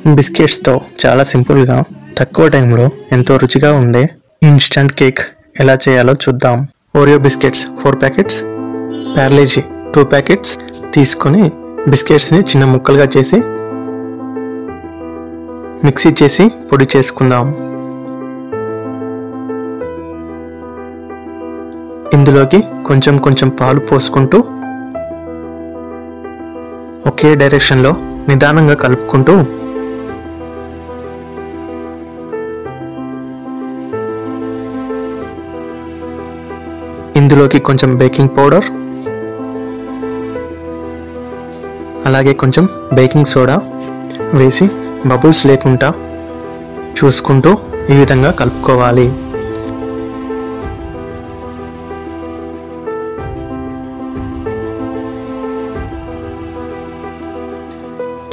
Biscuits తో చాలా simple గా తక్కువ టైంలో ఎంతో రుచిగా ఉండే ఇన్స్టంట్ కేక్ ఎలా చేయాలో చూద్దాం. Oreo biscuits 4 packets, Parle-G 2 packets తీసుకొని బిస్కెట్స్ ని చిన్న ముక్కలుగా చేసి మిక్సీ చేసి పొడి చేసుకుందాం. ఇందులోకి కొంచెం కొంచెం పాలు పోసుకుంటూ ఒకే డైరెక్షన్ లో నిదానంగా కలుపుకుంటూ ఇందులోకి కొంచెం బేకింగ్ పౌడర్, అలాగే కొంచెం బేకింగ్ సోడా వేసి బబుల్స్ లేకుండా చూసుకుంటూ ఈ విధంగా కలుపుకోవాలి.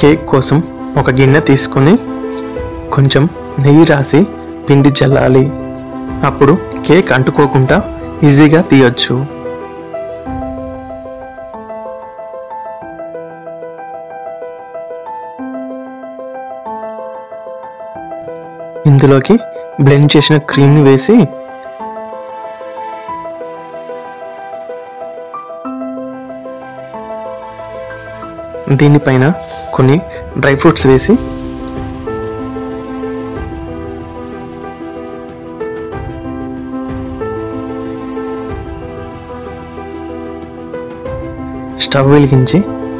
కేక్ కోసం ఒక గిన్నె తీసుకొని కొంచెం నెయ్యి రాసి పిండి చల్లాలి. అప్పుడు కేక్ అంటుకోకుండా ఈజీగా తీయొచ్చు. ఇందులోకి బ్లెండ్ చేసిన క్రీమ్ని వేసి దీనిపైన కొన్ని డ్రై ఫ్రూట్స్ వేసి స్టవ్ వెలిగించి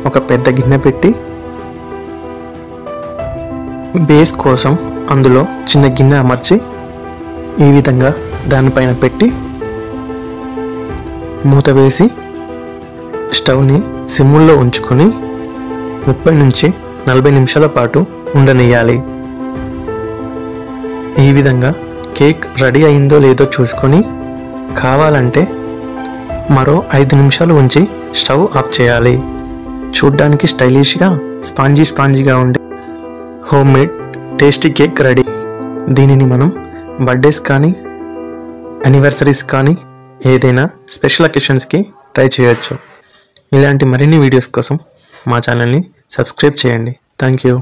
ఒక పెద్ద గిన్నె పెట్టి బేస్ కోసం అందులో చిన్న గిన్నె అమర్చి ఈ విధంగా దానిపైన పెట్టి మూత వేసి స్టవ్ని సిమ్ముల్లో ఉంచుకొని 30 నుంచి 40 నిమిషాల పాటు ఉండనియాలి. ఈ విధంగా కేక్ రెడీ అయిందో లేదో చూసుకొని కావాలంటే మరో 5 నిమిషాలు ఉంచి స్టవ్ ఆఫ్ చేయాలి. చూడ్డానికి స్టైలిష్గా స్పాంజీగా ఉండే home made tasty cake ready. దీనిని మనం బర్త్డేస్ కానీ యానివర్సరీస్ కానీ ఏదైనా స్పెషల్ అకేషన్స్కి ట్రై చేయొచ్చు. ఇలాంటి మరిన్ని వీడియోస్ కోసం మా ఛానల్ని సబ్స్క్రైబ్ చేయండి. Thank you.